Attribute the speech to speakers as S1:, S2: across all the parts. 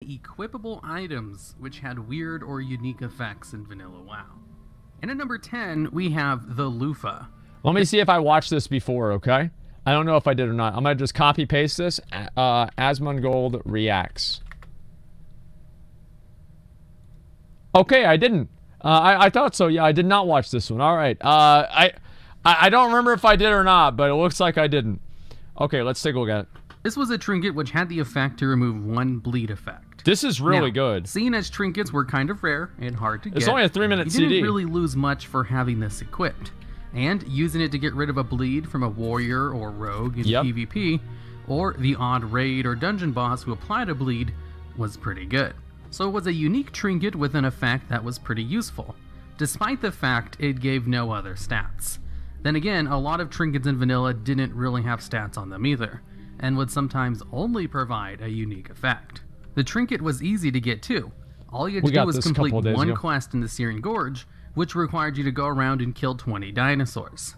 S1: equipable items which had weird or unique effects in Vanilla WoW. And at number 10, we have the loofah.
S2: Let me see if I watched this before, okay? I don't know if I did or not. I'm going to just copy-paste this. Asmongold reacts. Okay, I didn't. I thought so. Yeah, I did not watch this one. All right. I don't remember if I did or not, but it looks like I didn't. Okay, let's take a look at it.
S1: This was a trinket which had the effect to remove one bleed effect.
S2: This is really good.
S1: Seeing as trinkets were kind of rare and hard to get,
S2: it's only a 3-minute CD.
S1: You didn't really lose much for having this equipped. And using it to get rid of a bleed from a warrior or rogue in PvP, or the odd raid or dungeon boss who applied a bleed, was pretty good. So it was a unique trinket with an effect that was pretty useful, despite the fact it gave no other stats. Then again, a lot of trinkets in vanilla didn't really have stats on them either, and would sometimes only provide a unique effect. The trinket was easy to get too. All you had to do was complete one quest in the Searing Gorge, which required you to go around and kill 20 dinosaurs.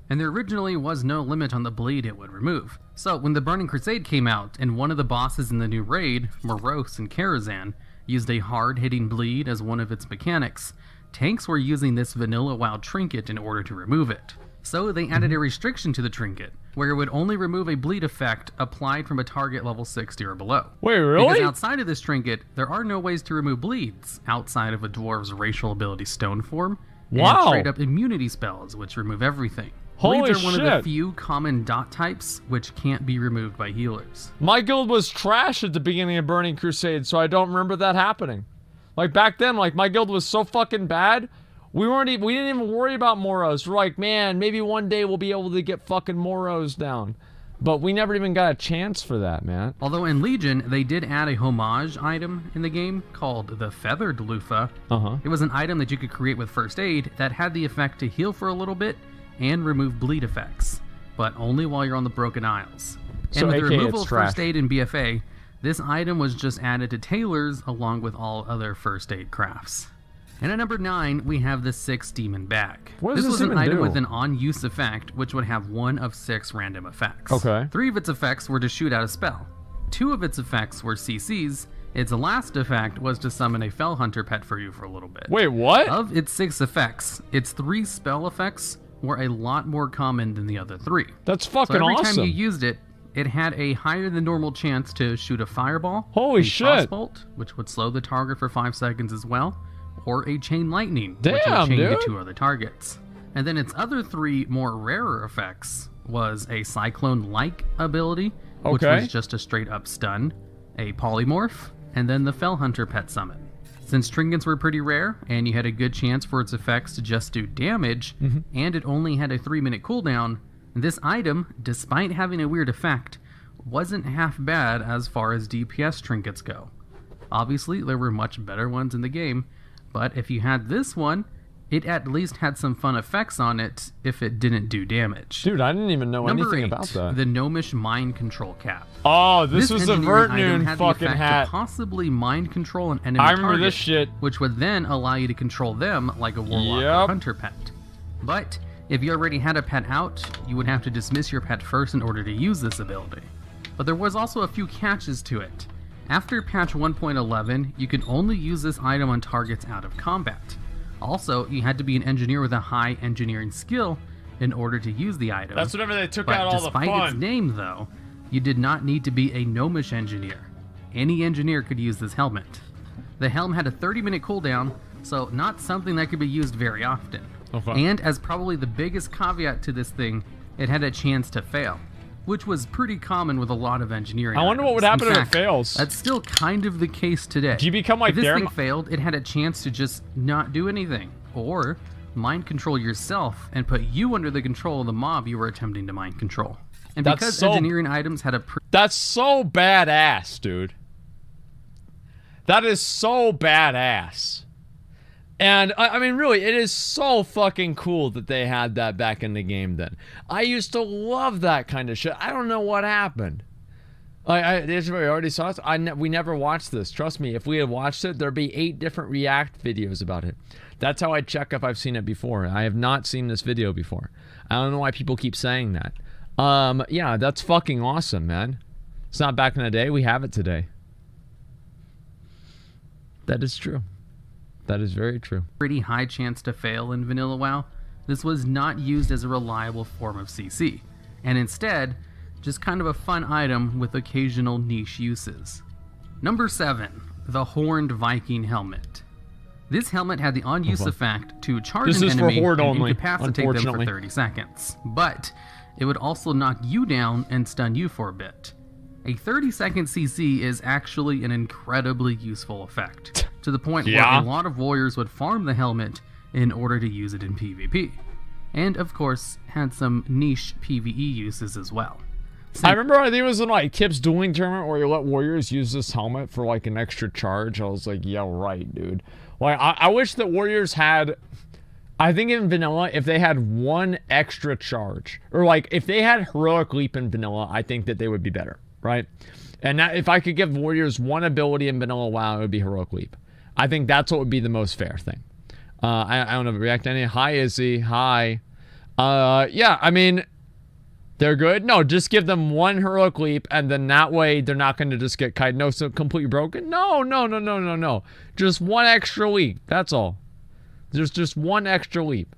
S1: And there originally was no limit on the bleed it would remove. So when the Burning Crusade came out, and one of the bosses in the new raid, Morose and Karazhan, used a hard-hitting bleed as one of its mechanics, tanks were using this vanilla WoW trinket in order to remove it. So they added a restriction to the trinket, where it would only remove a bleed effect applied from a target level 60 or below.
S2: Wait, really?
S1: Because outside of this trinket, there are no ways to remove bleeds outside of a dwarf's racial ability stone form, and straight up immunity spells, which remove everything.
S2: Holy
S1: bleeds are one of the few common dot types which can't be removed by healers.
S2: My guild was trash at the beginning of Burning Crusade, so I don't remember that happening. Like back then, like my guild was so fucking bad. We didn't even worry about Moros. We're like, man, maybe one day we'll be able to get fucking Moros down. But we never even got a chance for that, man.
S1: Although in Legion, they did add a homage item in the game called the Feathered Loofah. It was an item that you could create with First Aid that had the effect to heal for a little bit and remove bleed effects, but only while you're on the Broken Isles.
S2: So
S1: and with the removal of First Aid in BFA, this item was just added to Tailors along with all other First Aid crafts. And at number 9, we have the 6 Demon Bag.
S2: This
S1: was an item with an on-use effect, which would have 1 of 6 random effects. 3 of its effects were to shoot out a spell. 2 of its effects were CCs. Its last effect was to summon a Fell Hunter pet for you for a little bit.
S2: Wait, what?
S1: Of its 6 effects, its 3 spell effects were a lot more common than the other 3.
S2: That's fucking awesome.
S1: So every time you used it, it had a higher than normal chance to shoot a fireball,
S2: holy shit,
S1: crossbolt, which would slow the target for 5 seconds as well, or a chain lightning, which would chain you to 2 other targets. And then its other 3 more rarer effects was a cyclone-like ability, which was just a straight up stun, a polymorph, and then the Fell Hunter pet summon. Since trinkets were pretty rare, and you had a good chance for its effects to just do damage, and it only had a 3-minute cooldown, this item, despite having a weird effect, wasn't half bad as far as DPS trinkets go. Obviously, there were much better ones in the game, but if you had this one, it at least had some fun effects on it if it didn't do damage.
S2: Dude, I didn't even know anything about that.
S1: The Gnomish Mind Control Cap.
S2: Oh, this was a Vertnoon fucking hat.
S1: To possibly mind control an enemy target,
S2: remember this shit.
S1: Which would then allow you to control them like a Warlock or Hunter pet. But if you already had a pet out, you would have to dismiss your pet first in order to use this ability. But there was also a few catches to it. After patch 1.11, you could only use this item on targets out of combat. Also, you had to be an engineer with a high engineering skill in order to use the item.
S2: That's whenever they took out all the fun.
S1: Despite its name, though, you did not need to be a gnomish engineer. Any engineer could use this helmet. The helm had a 30-minute cooldown, so not something that could be used very often. And as probably the biggest caveat to this thing, it had a chance to fail, which was pretty common with a lot of engineering
S2: I wonder what would happen if it fails.
S1: That's still kind of the case today.
S2: Do you become like
S1: if this thing failed, it had a chance to just not do anything, or mind control yourself and put you under the control of the mob you were attempting to mind control. And because engineering items had a
S2: that's so badass, dude. That is so badass. And, I mean, really, it is so fucking cool that they had that back in the game then. I used to love that kind of shit. I don't know what happened. I already saw it. We never watched this. Trust me, if we had watched it, there'd be 8 different React videos about it. That's how I check if I've seen it before. I have not seen this video before. I don't know why people keep saying that. Yeah, that's fucking awesome, man. It's not back in the day. We have it today. That is true. That is very true.
S1: Pretty high chance to fail in Vanilla WoW. This was not used as a reliable form of CC, and instead, just kind of a fun item with occasional niche uses. Number 7, the Horned Viking Helmet. This helmet had the on-use effect to charge an enemy and incapacitate them for 30 seconds, but it would also knock you down and stun you for a bit. A 30-second CC is actually an incredibly useful effect, to the point where a lot of warriors would farm the helmet in order to use it in PvP, and of course had some niche PvE uses as well.
S2: I remember, I think it was in like Kip's dueling tournament where you let warriors use this helmet for like an extra charge. I was like, yeah, right, dude. Like, I wish that warriors had, I think in vanilla, if they had one extra charge, or like if they had heroic leap in vanilla, I think that they would be better, right? And that, if I could give warriors one ability in vanilla WoW, it would be heroic leap. I think that's what would be the most fair thing. I don't know, react to any. Hi, Izzy. Hi. Yeah, I mean, they're good. No, just give them one heroic leap, and then that way they're not going to just get so completely broken. No. Just one extra leap. That's all. There's just one extra leap.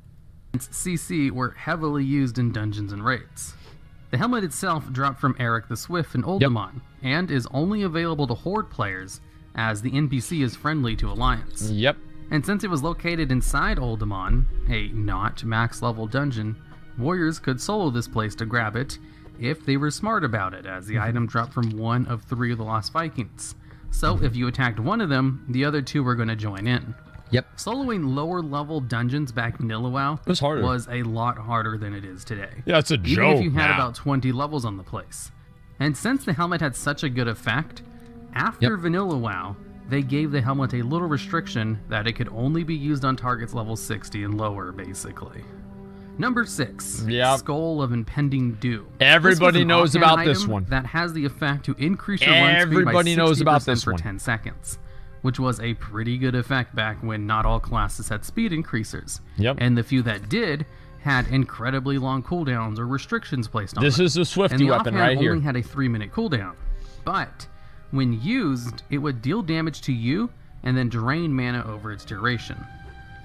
S1: CC were heavily used in dungeons and raids. The helmet itself dropped from Eric the Swift in Oldemon, and is only available to Horde players, as the NPC is friendly to Alliance.
S2: Yep.
S1: And since it was located inside Oldemon, a not max level dungeon, warriors could solo this place to grab it if they were smart about it, as the item dropped from one of 3 of the Lost Vikings. So if you attacked one of them, the other 2 were going to join in.
S2: Yep.
S1: Soloing lower level dungeons back in Vanilla WoW was a lot harder than it is today.
S2: Yeah, it's a joke.
S1: Even if you had about 20 levels on the place. And since the helmet had such a good effect, after Vanilla WoW, they gave the helmet a little restriction that it could only be used on targets level 60 and lower, basically. Number 6, Skull of Impending Doom.
S2: Everybody knows about this one.
S1: That has the effect to increase your run speed by 60% for 10 seconds, which was a pretty good effect back when not all classes had speed increasers.
S2: Yep.
S1: And the few that did had incredibly long cooldowns or restrictions placed on them.
S2: This is the Swifty weapon right here.
S1: And the offhand only had a 3-minute cooldown, but when used, it would deal damage to you and then drain mana over its duration.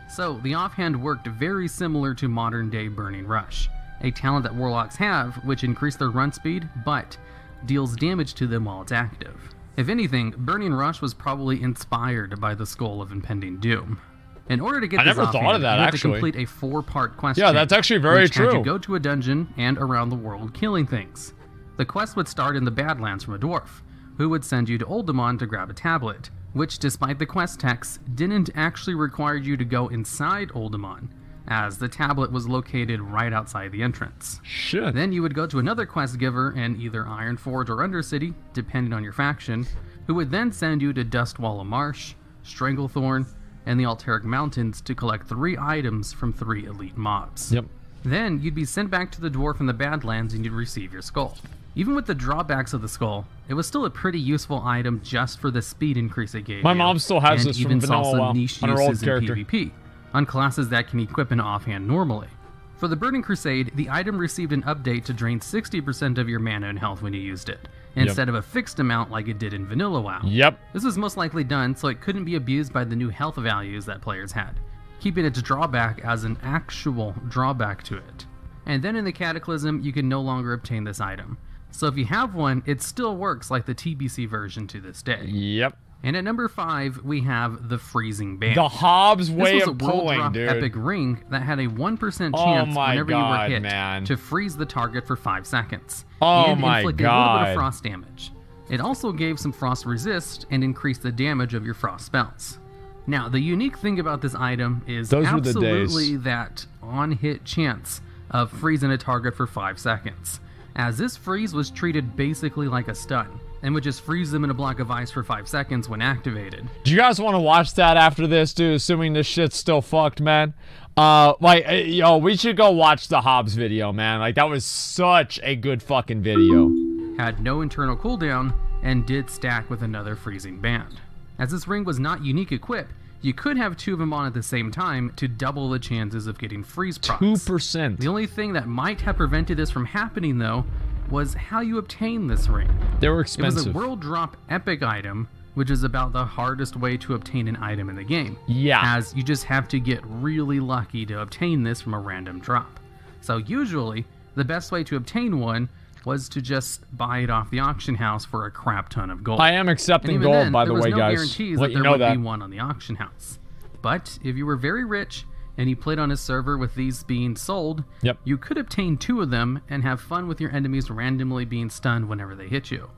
S1: So the offhand worked very similar to modern day Burning Rush, a talent that warlocks have which increase their run speed but deals damage to them while it's active. If anything, Burning Rush was probably inspired by the Skull of Impending Doom. In order to get this offhand, you had to complete a 4-part quest chain,
S2: that's actually very true.
S1: Had you go to a dungeon and around the world killing things. The quest would start in the Badlands from a dwarf, who would send you to Oldemon to grab a tablet, which, despite the quest text, didn't actually require you to go inside Oldemon, as the tablet was located right outside the entrance.
S2: Shit.
S1: Then you would go to another quest giver in either Ironforge or Undercity, depending on your faction, who would then send you to Dustwallow Marsh, Stranglethorn, and the Alteric Mountains to collect 3 items from 3 elite mobs.
S2: Yep.
S1: Then you'd be sent back to the dwarf in the Badlands and you'd receive your skull. Even with the drawbacks of the skull, it was still a pretty useful item just for the speed increase it gave.
S2: My mom still has this from Vanilla WoW,
S1: and even saw some niche uses in PvP, on classes that can equip an offhand normally. For the Burning Crusade, the item received an update to drain 60% of your mana and health when you used it, instead of a fixed amount like it did in Vanilla WoW.
S2: Yep.
S1: This was most likely done so it couldn't be abused by the new health values that players had, keeping its drawback as an actual drawback to it. And then in the Cataclysm, you can no longer obtain this item. So if you have one, it still works like the TBC version to this day.
S2: Yep.
S1: And at number 5, we have the Freezing Band.
S2: The Hobbs way of
S1: pulling, dude. This was a world drop epic ring that had a 1% chance whenever you were hit to freeze the target for 5 seconds. And inflict a little bit of frost damage. It also gave some frost resist and increased the damage of your frost spells. Now, the unique thing about this item is absolutely that on-hit chance of freezing a target for 5 seconds, as this freeze was treated basically like a stun, and would just freeze them in a block of ice for 5 seconds when activated.
S2: Do you guys want to watch that after this, dude? Assuming this shit's still fucked, man. We should go watch the Hobbs video, man. Like, that was such a good fucking video.
S1: Had no internal cooldown, and did stack with another Freezing Band. As this ring was not unique equip, you could have 2 of them on at the same time to double the chances of getting freeze procs.
S2: 2%.
S1: The only thing that might have prevented this from happening, though, was how you obtain this ring.
S2: They were expensive.
S1: It was a world drop epic item which is about the hardest way to obtain an item in the game.
S2: Yeah.
S1: As you just have to get really lucky to obtain this from a random drop. So usually, the best way to obtain one was to just buy it off the auction house for a crap ton of gold.
S2: I am accepting gold,
S1: then,
S2: by the way,
S1: there was no
S2: guys.
S1: guarantees that there would be one on the auction house. But if you were very rich and you played on a server with these being sold, you could obtain 2 of them and have fun with your enemies randomly being stunned whenever they hit you.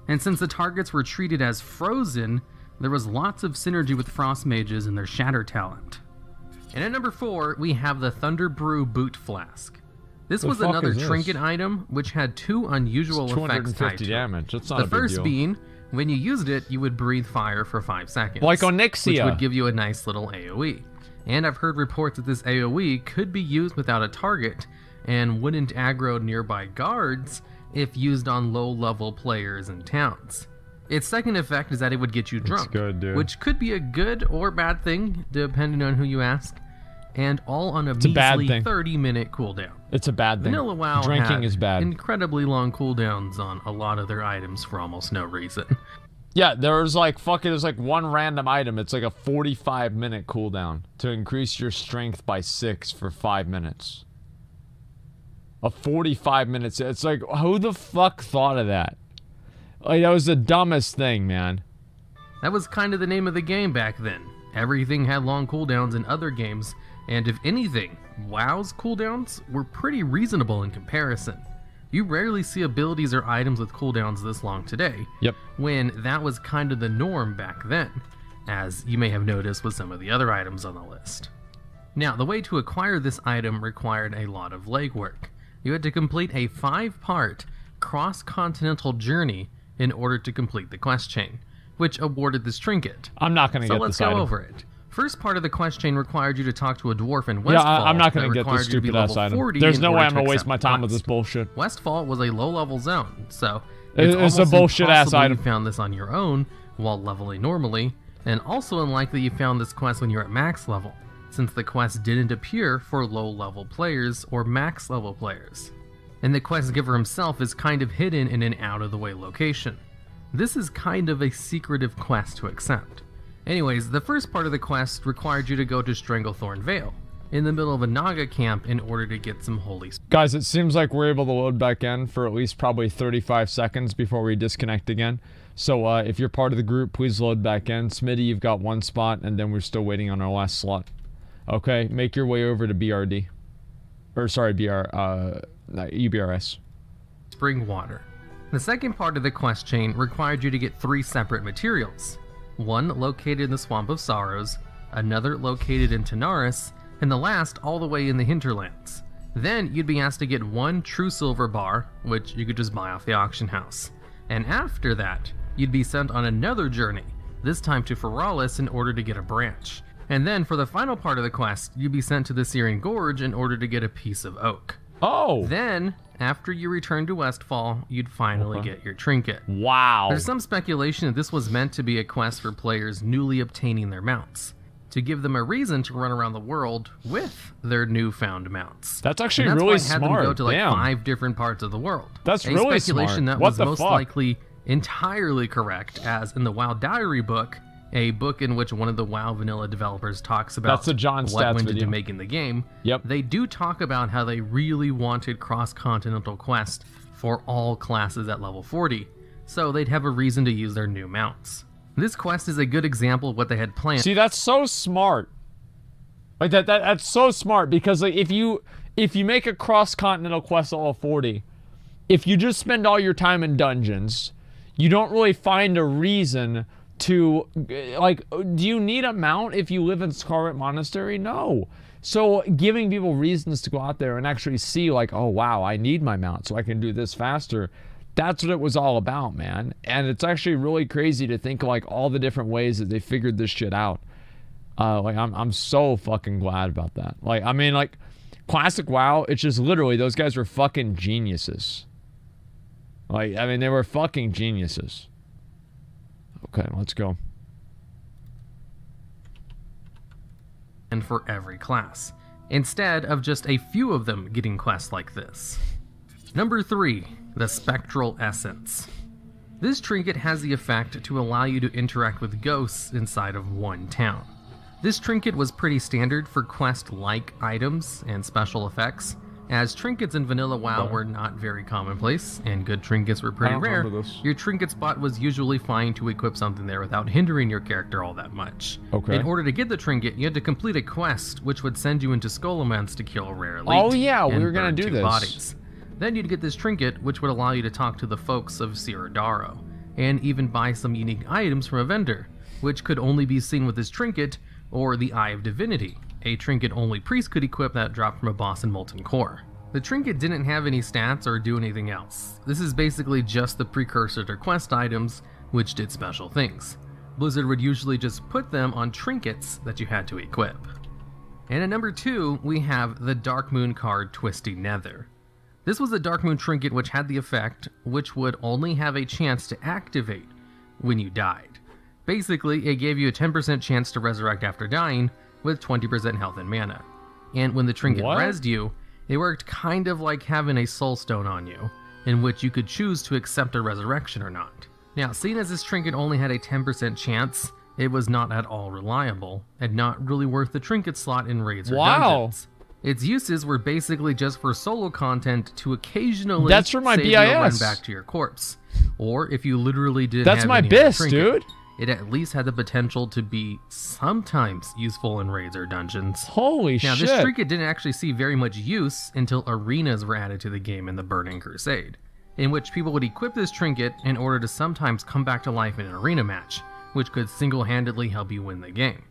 S1: And since the targets were treated as frozen, there was lots of synergy with frost mages and their shatter talent. And at number 4, we have the Thunder Brew Boot Flask. This was another trinket item, which had 2 unusual effects tied to it.
S2: Damage. That's not a big
S1: deal. The first
S2: deal.
S1: being, when you used it, you would breathe fire for 5 seconds.
S2: Like Onyxia.
S1: Which would give you a nice little AoE. And I've heard reports that this AoE could be used without a target, and wouldn't aggro nearby guards if used on low-level players in towns. Its second effect is that it would get you drunk, which could be a good or bad thing, depending on who you ask. And all on a measly 30-minute cooldown.
S2: It's a bad thing.
S1: Vanilla WoW
S2: Drinking
S1: had
S2: is bad.
S1: Incredibly long cooldowns on a lot of their items for almost no reason.
S2: Yeah, there's like one random item. It's like a 45-minute cooldown to increase your strength by 6 for 5 minutes. A 45 minutes. It's like, who the fuck thought of that? Like, that was the dumbest thing, man.
S1: That was kind of the name of the game back then. Everything had long cooldowns in other games. And if anything, WoW's cooldowns were pretty reasonable in comparison. You rarely see abilities or items with cooldowns this long today, when that was kind of the norm back then, as you may have noticed with some of the other items on the list. Now, the way to acquire this item required a lot of legwork. You had to complete a 5-part cross-continental journey in order to complete the quest chain, which awarded this trinket.
S2: I'm not going to get this item.
S1: So let's go over it. First part of the quest chain required you to talk to a dwarf in Westfall.
S2: Yeah, I'm not going to get this stupid-ass item. There's no way I'm going to waste my time with this bullshit.
S1: Westfall was a low-level zone, so
S2: it's a bullshit-ass item.
S1: You found this on your own while leveling normally, and also unlikely you found this quest when you're at max level, since the quest didn't appear for low-level players or max-level players. And the quest giver himself is kind of hidden in an out-of-the-way location. This is kind of a secretive quest to accept. Anyways, the first part of the quest required you to go to Stranglethorn Vale, in the middle of a Naga camp in order to get some holy...
S2: Guys, it seems like we're able to load back in for at least probably 35 seconds before we disconnect again. So if you're part of the group, please load back in. Smitty, you've got 1 spot, and then we're still waiting on our last slot. Okay, make your way over to BRD. Or sorry, UBRS.
S1: Spring water. The second part of the quest chain required you to get 3 separate materials. One located in the Swamp of Sorrows, another located in Tanaris, and the last all the way in the hinterlands. Then you'd be asked to get 1 true silver bar, which you could just buy off the auction house. And after that, you'd be sent on another journey, this time to Feralis in order to get a branch. And then for the final part of the quest, you'd be sent to the Syrian Gorge in order to get a piece of oak.
S2: Oh!
S1: Then, after you return to Westfall, you'd finally get your trinket.
S2: Wow.
S1: There's some speculation that this was meant to be a quest for players newly obtaining their mounts, to give them a reason to run around the world with their newfound mounts.
S2: That's actually really smart.
S1: That's why I had them go to like 5 different parts of the world.
S2: That's really smart.
S1: A speculation that was most likely entirely correct, as in the WoW Diary book, a book in which one of the WoW vanilla developers talks about what went into making the game. They do talk about how they really wanted cross-continental quest for all classes at level 40, so they'd have a reason to use their new mounts. This quest is a good example of what they had planned.
S2: See, that's so smart. Like that's so smart, because like if you make a cross-continental quest at level 40, if you just spend all your time in dungeons, you don't really find a reason to, like, do you need a mount if you live in Scarlet Monastery? No. So giving people reasons to go out there and actually see, like, oh wow, I need my mount so I can do this faster. That's what it was all about, man. And it's actually really crazy to think like all the different ways that they figured this shit out. Like I'm so fucking glad about that. Like, I mean, like, classic WoW, it's just literally those guys were fucking geniuses. Like, I mean, they were fucking geniuses. Okay, let's go.
S1: And for every class, instead of just a few of them getting quests like this. Number 3, the Spectral Essence. This trinket has the effect to allow you to interact with ghosts inside of one town. This trinket was pretty standard for quest-like items and special effects, as trinkets in Vanilla WoW were not very commonplace, and good trinkets were pretty rare. Your trinket spot was usually fine to equip something there without hindering your character all that much.
S2: Okay.
S1: In order to get the trinket, you had to complete a quest, which would send you into Skullomance to kill a rare elite.
S2: Oh yeah, we were gonna
S1: burn
S2: do
S1: 2
S2: this.
S1: bodies. Then you'd get this trinket, which would allow you to talk to the folks of Siradaro, and even buy some unique items from a vendor, which could only be seen with this trinket or the Eye of Divinity, a trinket only priests could equip that dropped from a boss in Molten Core. The trinket didn't have any stats or do anything else. This is basically just the precursor to quest items, which did special things. Blizzard would usually just put them on trinkets that you had to equip. And at number 2, we have the Dark Moon card Twisty Nether. This was a Dark Moon trinket which had the effect, which would only have a chance to activate when you died. Basically, it gave you a 10% chance to resurrect after dying with 20% health and mana. And when the trinket rezzed you, it worked kind of like having a soul stone on you, in which you could choose to accept a resurrection or not. Now, seeing as this trinket only had a 10% chance, it was not at all reliable, and not really worth the trinket slot in raids or dungeons. Its uses were basically just for solo content to occasionally
S2: save you a run
S1: back to your corpse. Or if you literally didn't
S2: That's
S1: have
S2: my
S1: any
S2: bis,
S1: trinket,
S2: dude.
S1: it at least had the potential to be sometimes useful in raids or dungeons.
S2: Holy shit.
S1: Now, this trinket didn't actually see very much use until arenas were added to the game in the Burning Crusade, in which people would equip this trinket in order to sometimes come back to life in an arena match, which could single-handedly help you win the game.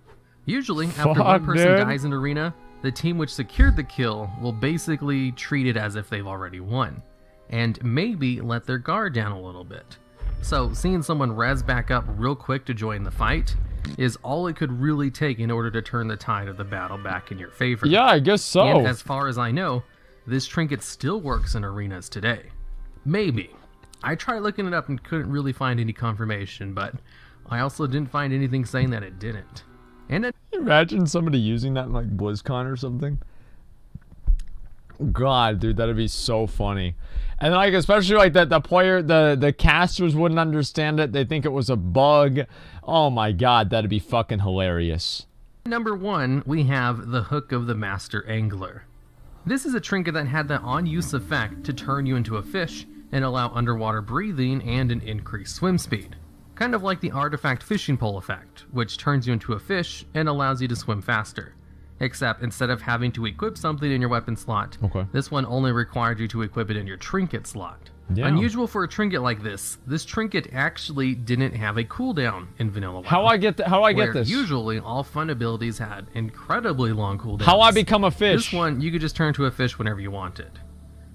S1: Usually, after one person dies in arena, the team which secured the kill will basically treat it as if they've already won, and maybe let their guard down a little bit. So seeing someone res back up real quick to join the fight is all it could really take in order to turn the tide of the battle back in your favor.
S2: Yeah, I guess so.
S1: And as far as I know, this trinket still works in arenas today. Maybe. I tried looking it up and couldn't really find any confirmation, but I also didn't find anything saying that it didn't. And
S2: imagine somebody using that in like BlizzCon or something. God, dude, that'd be so funny. And like, especially like that the player, the casters wouldn't understand it. They think it was a bug. Oh my God, that'd be fucking hilarious.
S1: Number 1, we have the Hook of the Master Angler. This is a trinket that had the on-use effect to turn you into a fish and allow underwater breathing and an increased swim speed. Kind of like the artifact fishing pole effect, which turns you into a fish and allows you to swim faster. Except instead of having to equip something in your weapon slot, this one only required you to equip it in your trinket slot. Yeah. Unusual for a trinket like this trinket actually didn't have a cooldown in Vanilla WoW.
S2: How I get this?
S1: Usually all fun abilities had incredibly long cooldowns.
S2: How I become a fish?
S1: This one, you could just turn to a fish whenever you wanted.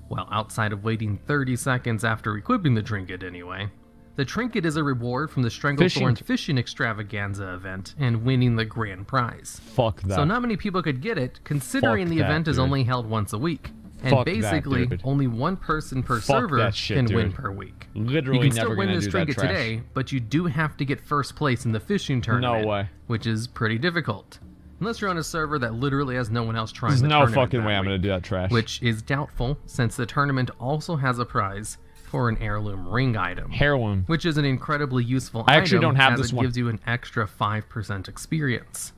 S1: Well, outside of waiting 30 seconds after equipping the trinket anyway. The trinket is a reward from the Stranglethorn's Fishing Extravaganza event and winning the grand prize.
S2: Fuck that.
S1: So not many people could get it, considering the event is only held once a week. And basically, only one person per server can win per week.
S2: Literally
S1: you can still win this trinket today, but you do have to get first place in the fishing tournament.
S2: No way.
S1: Which is pretty difficult. Unless you're on a server that literally has no one else trying the
S2: tournament.
S1: There's
S2: no fucking way I'm going to do that trash.
S1: Which is doubtful, since the tournament also has a prize for an heirloom ring item.
S2: Heirloom.
S1: Which is an incredibly useful item.
S2: I actually don't have
S1: as
S2: this
S1: it
S2: one.
S1: gives you an extra 5% experience.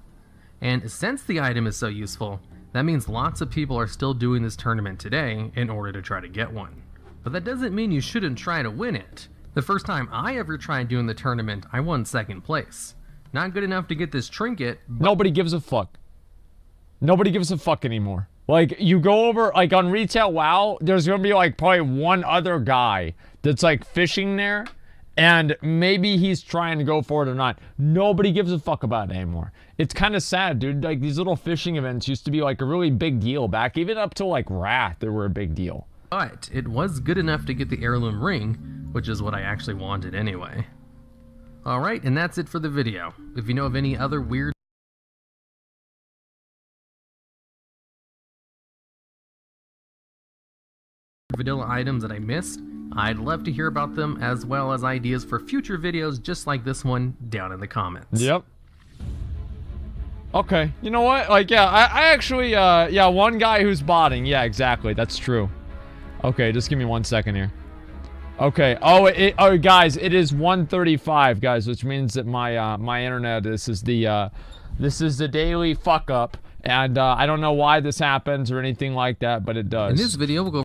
S1: And since the item is so useful, that means lots of people are still doing this tournament today in order to try to get one. But that doesn't mean you shouldn't try to win it. The first time I ever tried doing the tournament, I won 2nd place. Not good enough to get this trinket, but
S2: nobody gives a fuck. Nobody gives a fuck anymore. Like, you go over, like, on Retail WoW, there's gonna be, like, probably one other guy that's, like, fishing there, and maybe he's trying to go for it or not. Nobody gives a fuck about it anymore. It's kind of sad, dude. Like, these little fishing events used to be, like, a really big deal back, even up to, like, Wrath, they were a big deal.
S1: But it was good enough to get the heirloom ring, which is what I actually wanted anyway. Alright, and that's it for the video. If you know of any other weird vanilla items that I missed, I'd love to hear about them, as well as ideas for future videos just like this one down in the comments.
S2: Yep. Okay, you know what? Like, yeah, I actually, yeah, one guy who's botting. Yeah, exactly. That's true. Okay, just give me 1 second here. Okay. Oh, guys, it is 1:35, guys, which means that my internet. This is the daily fuck up, and I don't know why this happens or anything like that, but it does.
S1: In this video, we'll go